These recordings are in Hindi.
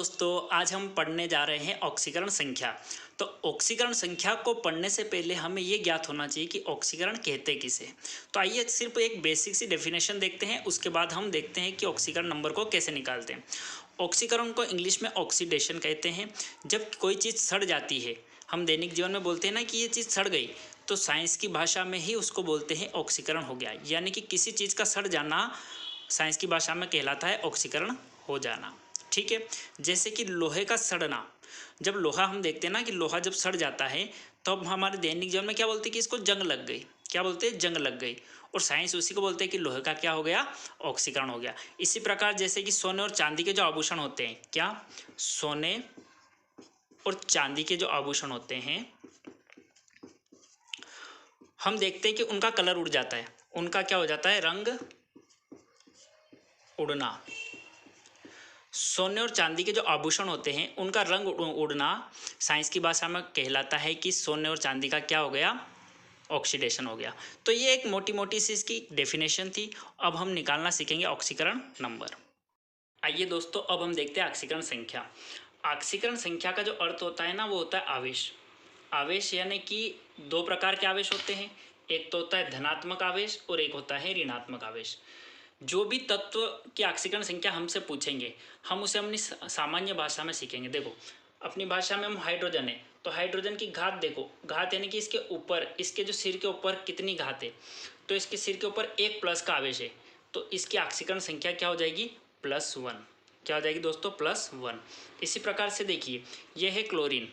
दोस्तों, आज हम पढ़ने जा रहे हैं ऑक्सीकरण संख्या। तो ऑक्सीकरण संख्या को पढ़ने से पहले हमें ये ज्ञात होना चाहिए कि ऑक्सीकरण कहते किसे। तो आइए सिर्फ एक बेसिक सी डेफिनेशन देखते हैं, उसके बाद हम देखते हैं कि ऑक्सीकरण नंबर को कैसे निकालते हैं। ऑक्सीकरण को इंग्लिश में ऑक्सीडेशन कहते हैं। जब कोई चीज़ सड़ जाती है, हम दैनिक जीवन में बोलते हैं ना कि ये चीज़ सड़ गई, तो साइंस की भाषा में ही उसको बोलते हैं ऑक्सीकरण हो गया। यानी कि किसी चीज़ का सड़ जाना साइंस की भाषा में कहलाता है ऑक्सीकरण हो जाना। ठीक है, जैसे कि लोहे का सड़ना। जब लोहा हम देखते हैं ना कि लोहा जब सड़ जाता है, तो अब हमारे दैनिक जीवन में क्या बोलते हैं कि इसको जंग लग गई। क्या बोलते हैं? जंग लग गई। और साइंस उसी को बोलते हैं कि लोहे का क्या हो गया? ऑक्सीकरण हो गया। इसी प्रकार जैसे कि सोने और चांदी के जो आभूषण होते हैं, क्या सोने और चांदी के जो आभूषण होते हैं, हम देखते हैं कि उनका कलर उड़ जाता है। उनका क्या हो जाता है? रंग उड़ना। सोने और चांदी के जो आभूषण होते हैं, उनका रंग उड़ना साइंस की भाषा में कहलाता है कि सोने और चांदी का क्या हो गया? ऑक्सीडेशन हो गया। तो ये एक मोटी मोटी सी इसकी डेफिनेशन थी। अब हम निकालना सीखेंगे ऑक्सीकरण नंबर। आइए दोस्तों, अब हम देखते हैं ऑक्सीकरण संख्या। ऑक्सीकरण संख्या का जो अर्थ होता है ना, वो होता है आवेश। आवेश यानी कि दो प्रकार के आवेश होते हैं। एक तो होता है धनात्मक आवेश और एक होता है ऋणात्मक आवेश। जो भी तत्व की ऑक्सीकरण संख्या हमसे पूछेंगे, हम उसे अपनी सामान्य भाषा में सीखेंगे। देखो, अपनी भाषा में हम हाइड्रोजन है, तो हाइड्रोजन की घात देखो। घात यानी कि इसके ऊपर, इसके जो सिर के ऊपर कितनी घात है, तो इसके सिर के ऊपर एक प्लस का आवेश है, तो इसकी ऑक्सीकरण संख्या क्या हो जाएगी? +1। क्या हो जाएगी दोस्तों? +1। इसी प्रकार से देखिए, यह है क्लोरीन।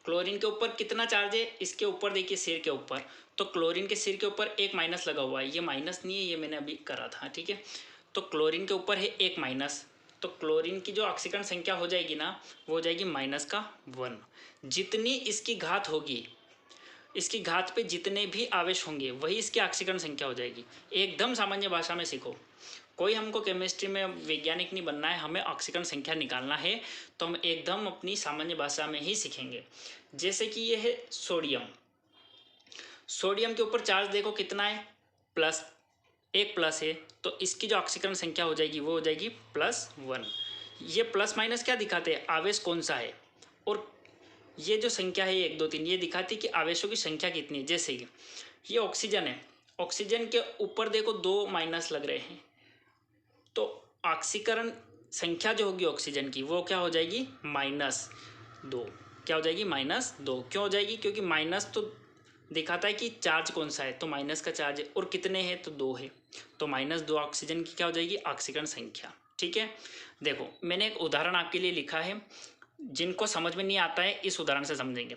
क्लोरीन के ऊपर कितना चार्ज है? इसके ऊपर देखिए, सिर के ऊपर। तो क्लोरीन के सिर के ऊपर एक माइनस लगा हुआ है। ये माइनस नहीं है, ये मैंने अभी करा था। ठीक है, तो क्लोरीन के ऊपर है एक माइनस, तो क्लोरीन की जो ऑक्सीकरण संख्या हो जाएगी ना, वो हो जाएगी -1। जितनी इसकी घात होगी, इसकी घात पे जितने भी आवेश होंगे, वही इसकी ऑक्सीकरण संख्या हो जाएगी। एकदम सामान्य भाषा में सीखो। कोई हमको केमिस्ट्री में वैज्ञानिक नहीं बनना है, हमें ऑक्सीकरण संख्या निकालना है, तो हम एकदम अपनी सामान्य भाषा में ही सीखेंगे। जैसे कि ये है सोडियम। सोडियम के ऊपर चार्ज देखो कितना है? प्लस, एक प्लस है, तो इसकी जो ऑक्सीकरण संख्या हो जाएगी वो हो जाएगी +1। ये प्लस माइनस क्या दिखाते हैं? आवेश कौन सा है। और ये जो संख्या है 1 2 3, ये दिखाती है कि आवेशों की संख्या कितनी है। जैसे कि ये ऑक्सीजन है, ऑक्सीजन के ऊपर देखो 2 माइनस लग रहे हैं, तो ऑक्सीकरण संख्या जो होगी ऑक्सीजन की, वो क्या हो जाएगी? -2। क्या हो जाएगी? -2। क्यों हो जाएगी? क्योंकि माइनस तो दिखाता है कि चार्ज कौन सा है, तो माइनस का चार्ज है, और कितने हैं? तो 2 है, तो -2 ऑक्सीजन की क्या हो जाएगी? ऑक्सीकरण संख्या। ठीक है, देखो मैंने एक उदाहरण आपके लिए लिखा है। जिनको समझ में नहीं आता है, इस उदाहरण से समझेंगे।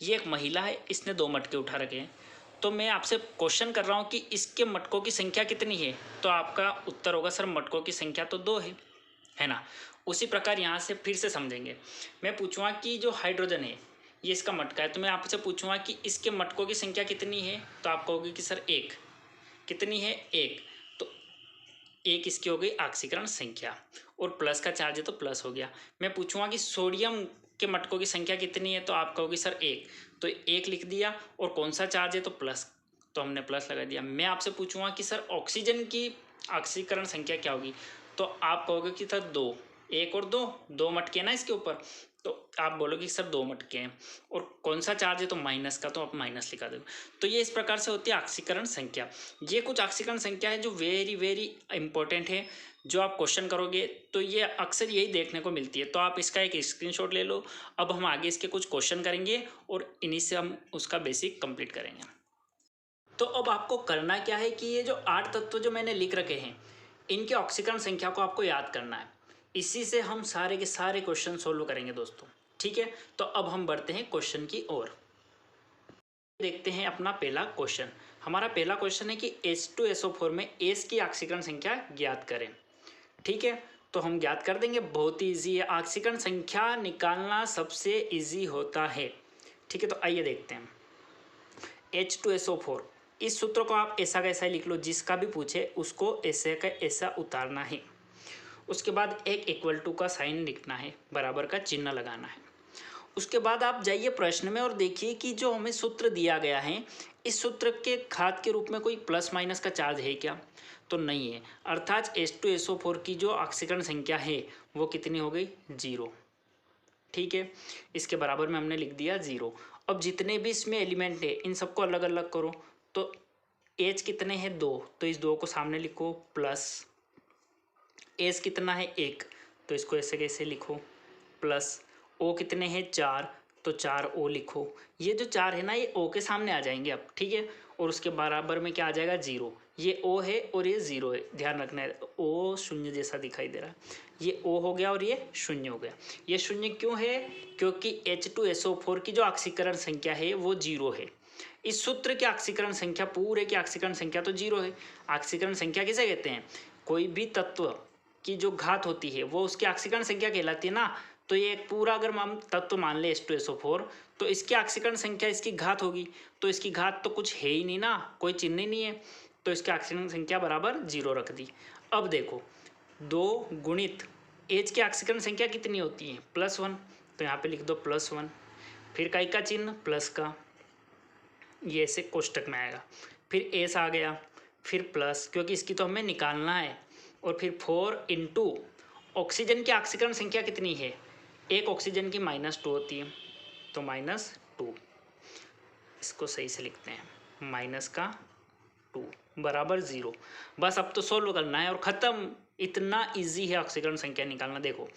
ये एक महिला है, इसने 2 मटके उठा रखे हैं, तो मैं आपसे क्वेश्चन कर रहा हूँ कि इसके मटकों की संख्या कितनी है, तो आपका उत्तर होगा सर मटकों की संख्या तो 2 है ना। उसी प्रकार यहाँ से फिर से समझेंगे। मैं पूछूंगा कि जो हाइड्रोजन है, ये इसका मटका है, तो मैं आपसे पूछूंगा कि इसके मटकों की संख्या कितनी है, तो आप कहोगे कि सर 1। कितनी है? 1। तो 1 इसकी हो गई ऑक्सीकरण संख्या, और प्लस का चार्ज है तो प्लस हो गया। मैं पूछूंगा कि सोडियम के मटकों की संख्या कितनी है, तो आप कहोगे सर 1। तो 1 लिख दिया, और कौन सा चार्ज है? तो प्लस, तो हमने प्लस लगा दिया। मैं आपसे पूछूंगा कि सर ऑक्सीजन की ऑक्सीकरण संख्या क्या होगी, तो आप कहोगे कि सर 2। 1 और 2 मटके ना इसके ऊपर, तो आप बोलोगे सर 2 मटके हैं, और कौन सा चार्ज है? तो माइनस का, तो आप माइनस लिखा दोगे। तो ये इस प्रकार से होती है ऑक्सीकरण संख्या। ये कुछ ऑक्सीकरण संख्या है जो वेरी वेरी इंपॉर्टेंट है, जो आप क्वेश्चन करोगे तो ये अक्सर यही देखने को मिलती है। तो आप इसका एक स्क्रीनशॉट ले लो। अब हम आगे इसके कुछ क्वेश्चन करेंगे, और इन्हीं से हम उसका बेसिक कंप्लीट करेंगे। तो अब आपको करना क्या है कि ये जो 8 तत्व जो मैंने लिख रखे हैं, इनके ऑक्सीकरण संख्या को आपको याद करना है। इसी से हम सारे के सारे क्वेश्चन सोल्व करेंगे दोस्तों। ठीक है, तो अब हम बढ़ते हैं क्वेश्चन की ओर। देखते हैं अपना पहला क्वेश्चन। हमारा पहला क्वेश्चन है कि H2SO4 में एस की ऑक्सीकरण संख्या ज्ञात करें। ठीक है, तो हम ज्ञात कर देंगे, बहुत ही ईजी है। ऑक्सीकरण संख्या निकालना सबसे ईजी होता है। ठीक है, तो आइए देखते हैं। H2SO4, इस सूत्र को आप ऐसा का ऐसा ही लिख लो, जिसका भी पूछे उसको ऐसे का ऐसा उतारना है। उसके बाद एक इक्वल टू का साइन लिखना है, बराबर का चिन्ह लगाना है। उसके बाद आप जाइए प्रश्न में और देखिए कि जो हमें सूत्र दिया गया है, इस सूत्र के घात के रूप में कोई प्लस माइनस का चार्ज है क्या? तो नहीं है। अर्थात H2SO4 की जो ऑक्सीकरण संख्या है वो कितनी हो गई 0। ठीक है, इसके बराबर में हमने लिख दिया 0। अब जितने भी इसमें एलिमेंट है इन सबको अलग अलग करो। तो एच कितने हैं 2, तो इस 2 को सामने लिखो प्लस। एस कितना है 1, तो इसको ऐसे कैसे लिखो प्लस। ओ कितने हैं 4, तो 4 ओ लिखो। ये जो 4 है ना ये ओ के सामने आ जाएंगे अब, ठीक है। और उसके बराबर में क्या आ जाएगा 0। ये ओ है और ये 0 है, ध्यान रखना है। ओ शून्य जैसा दिखाई दे रहा है, ये ओ हो गया और ये शून्य हो गया। ये शून्य क्यों है? क्योंकि H2SO4 की जो ऑक्सीकरण संख्या है वो 0 है। इस सूत्र की ऑक्सीकरण संख्या, पूरे की ऑक्सीकरण संख्या तो 0 है। ऑक्सीकरण संख्या किसे कहते हैं? कोई भी तत्व की जो घात होती है वो उसकी ऑक्सीकरण संख्या कहलाती है ना। तो ये एक पूरा अगर हम तत्व मान ले H2SO4, तो इसकी ऑक्सीकरण संख्या इसकी घात होगी। तो इसकी घात तो कुछ है ही नहीं ना, कोई चिन्ह ही नहीं है, तो इसकी ऑक्सीकरण संख्या बराबर 0 रख दी। अब देखो 2 गुणित एच की ऑक्सीकरण संख्या कितनी होती है +1, तो यहाँ पे लिख दो +1। फिर काई का चिन्ह प्लस का, ये ऐसे कोष्टक में आएगा। फिर एस आ गया, फिर प्लस, क्योंकि इसकी तो हमें निकालना है। और फिर 4 इंटू ऑक्सीजन की ऑक्सीकरण संख्या कितनी है, एक ऑक्सीजन की -2 होती है, तो -2। इसको सही से लिखते हैं -2 बराबर 0। बस अब तो सोल्व करना है और ख़त्म। इतना इजी है ऑक्सीकरण संख्या निकालना। देखो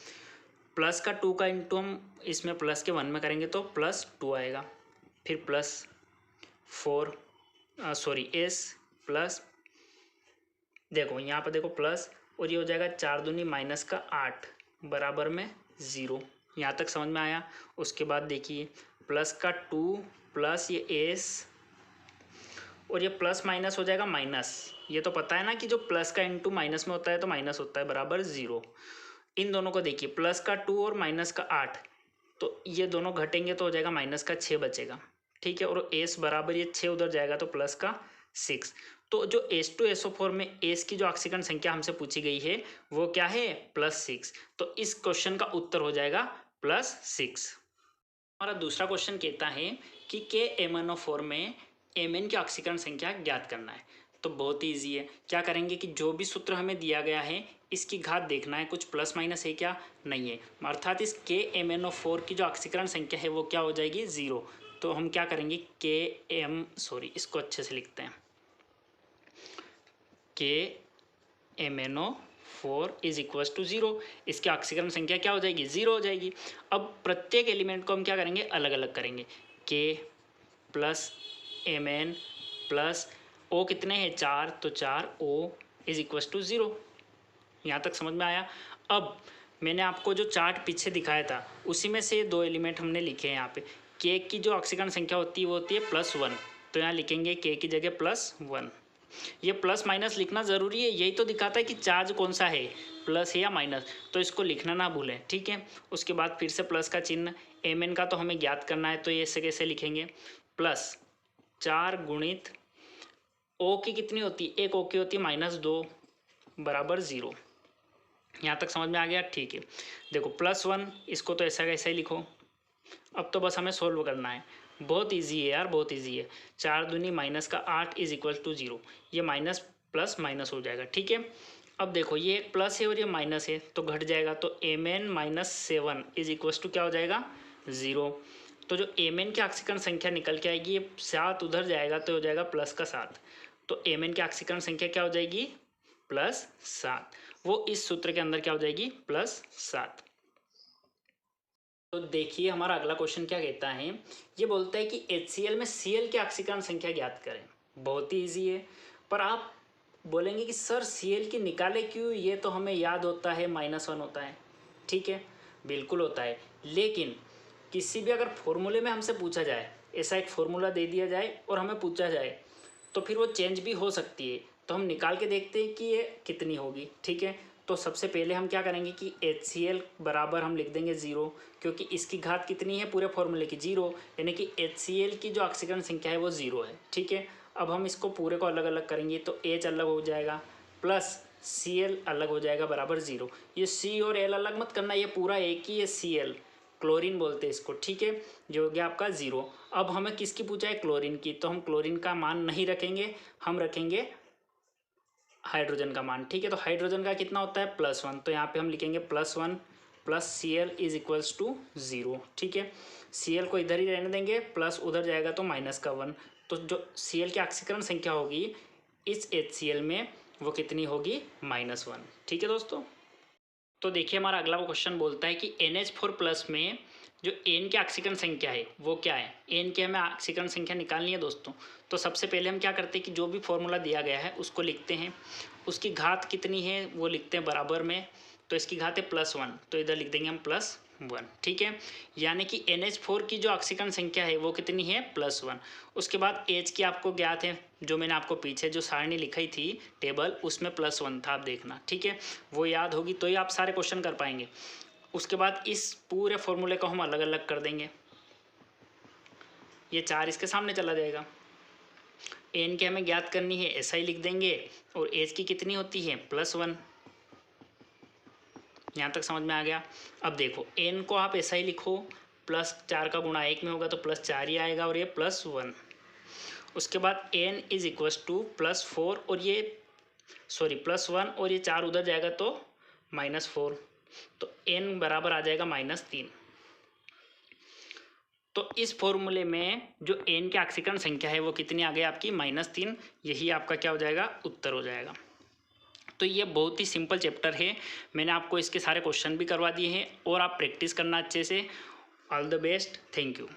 प्लस का 2 का इंटू हम इसमें प्लस के 1 में करेंगे तो +2 आएगा। फिर एस प्लस, देखो यहाँ पर देखो प्लस, और ये हो जाएगा 4 दूनी -8 बराबर में 0। यहाँ तक समझ में आया? उसके बाद देखिए प्लस का 2 प्लस ये एस, और ये प्लस माइनस हो जाएगा माइनस। ये तो पता है ना कि जो प्लस का इंटू माइनस में होता है तो माइनस होता है, बराबर 0। इन दोनों को देखिए, प्लस का 2 और माइनस का 8, तो ये दोनों घटेंगे तो हो जाएगा माइनस का 6 बचेगा, ठीक है। और एस बराबर ये 6 उधर जाएगा तो प्लस का 6। तो जो H2SO4 में एस की जो ऑक्सीकरण संख्या हमसे पूछी गई है वो क्या है +6। तो इस क्वेश्चन का उत्तर हो जाएगा +6। हमारा दूसरा क्वेश्चन कहता है कि KMnO4 में Mn की ऑक्सीकरण संख्या ज्ञात करना है। तो बहुत ही ईजी है। क्या करेंगे कि जो भी सूत्र हमें दिया गया है इसकी घात देखना है, कुछ प्लस माइनस है क्या, नहीं है, अर्थात इस KMnO4 की जो ऑक्सीकरण संख्या है वो क्या हो जाएगी 0। तो हम क्या करेंगे इसको अच्छे से लिखते हैं, KMnO4 इज इक्वल्स टू 0। इसकी ऑक्सीकरण संख्या क्या हो जाएगी 0 हो जाएगी। अब प्रत्येक एलिमेंट को हम क्या करेंगे अलग अलग करेंगे। K plus Mn plus O कितने हैं 4, तो 4O इज इक्वल्स टू 0। यहाँ तक समझ में आया? अब मैंने आपको जो चार्ट पीछे दिखाया था उसी में से 2 एलिमेंट हमने लिखे हैं यहाँ पे। K की जो ऑक्सीकरण संख्या होती है वो होती है +1, तो यहाँ लिखेंगे K की जगह +1। ये प्लस माइनस लिखना ज़रूरी है, यही तो दिखाता है कि चार्ज कौन सा है, प्लस है या माइनस, तो इसको लिखना ना भूलें, ठीक है। उसके बाद फिर से प्लस का चिन्ह, Mn का तो हमें ज्ञात करना है, तो ये ऐसे कैसे लिखेंगे, +4 गुणित O की कितनी होती है, एक O की होती है -2 बराबर 0। यहाँ तक समझ में आ गया? ठीक है। देखो +1, इसको तो ऐसा कैसे ही लिखो। अब तो बस हमें सोल्व करना है, बहुत इजी है यार, बहुत इजी है। 4 दूनी -8 इज इक्वल टू 0। ये माइनस प्लस माइनस हो जाएगा, ठीक है। अब देखो ये एक प्लस है और ये माइनस है तो घट जाएगा, तो Mn -7 इज इक्वल टू क्या हो जाएगा 0। तो जो Mn की ऑक्सीकरण संख्या निकल के आएगी, ये 7 उधर जाएगा तो हो जाएगा प्लस का 7। तो Mn की ऑक्सीकरण संख्या क्या हो जाएगी +7। वो इस सूत्र के अंदर क्या हो जाएगी +7। तो देखिए हमारा अगला क्वेश्चन क्या कहता है, ये बोलता है कि HCl में Cl की ऑक्सीकरण संख्या ज्ञात करें। बहुत ही ईजी है, पर आप बोलेंगे कि सर Cl की निकाले क्यों, ये तो हमें याद होता है -1 होता है, ठीक है, बिल्कुल होता है। लेकिन किसी भी अगर फॉर्मूले में हमसे पूछा जाए, ऐसा एक फार्मूला दे दिया जाए और हमें पूछा जाए, तो फिर वो चेंज भी हो सकती है। तो हम निकाल के देखते हैं कि ये कितनी होगी, ठीक है। तो सबसे पहले हम क्या करेंगे कि HCl बराबर हम लिख देंगे 0, क्योंकि इसकी घात कितनी है पूरे फॉर्मूले की 0, यानी कि HCl की जो ऑक्सीकरण संख्या है वो 0 है, ठीक है। अब हम इसको पूरे को अलग अलग करेंगे तो H अलग हो जाएगा प्लस Cl अलग हो जाएगा बराबर 0। ये C और L अलग मत करना, ये पूरा एक ही है, Cl क्लोरीन बोलते हैं इसको, ठीक है। जो हो गया आपका 0। अब हमें किसकी पूछा है, क्लोरीन की, तो हम क्लोरीन का मान नहीं रखेंगे, हम रखेंगे हाइड्रोजन का मान, ठीक है। तो हाइड्रोजन का कितना होता है +1, तो यहाँ पे हम लिखेंगे +1 plus C L is equals to 0। ठीक है, सी एल को इधर ही रहने देंगे, प्लस उधर जाएगा तो माइनस का 1। तो जो सी एल की ऑक्सीकरण संख्या होगी इस एच सी एल में वो कितनी होगी, -1। ठीक है दोस्तों, तो देखिए हमारा अगला क्वेश्चन बोलता है कि NH4 प्लस में जो एन की ऑक्सीकरण संख्या है वो क्या है। एन की हमें ऑक्सीकरण संख्या निकालनी है दोस्तों। तो सबसे पहले हम क्या करते हैं कि जो भी फॉर्मूला दिया गया है उसको लिखते हैं, उसकी घात कितनी है वो लिखते हैं बराबर में। तो इसकी घात है +1, तो इधर लिख देंगे हम +1। ठीक है, यानी कि NH4 की जो ऑक्सीकरण संख्या है वो कितनी है, +1। उसके बाद H की आपको ज्ञात है, जो मैंने आपको पीछे जो सारणी लिखाई थी टेबल उसमें +1 था, आप देखना। ठीक है, वो याद होगी तो ही आप सारे क्वेश्चन कर पाएंगे। उसके बाद इस पूरे फॉर्मूले को हम अलग अलग कर देंगे, ये 4 इसके सामने चला जाएगा। एन की हमें ज्ञात करनी है, ऐसा ही लिख देंगे। और एच की कितनी होती है, +1। यहाँ तक समझ में आ गया। अब देखो एन को आप ऐसा ही लिखो, +4 का गुणा 1 में होगा तो +4 ही आएगा और ये +1। उसके बाद एन इज इक्वल्स टू +4 और ये +1 और ये 4 उधर जाएगा तो -4, तो n बराबर आ जाएगा -3। तो इस फॉर्मूले में जो n की ऑक्सीकरण संख्या है वो कितनी आ गई आपकी, -3। यही आपका क्या हो जाएगा, उत्तर हो जाएगा। तो ये बहुत ही सिंपल चैप्टर है, मैंने आपको इसके सारे क्वेश्चन भी करवा दिए हैं और आप प्रैक्टिस करना अच्छे से। All the best, thank you.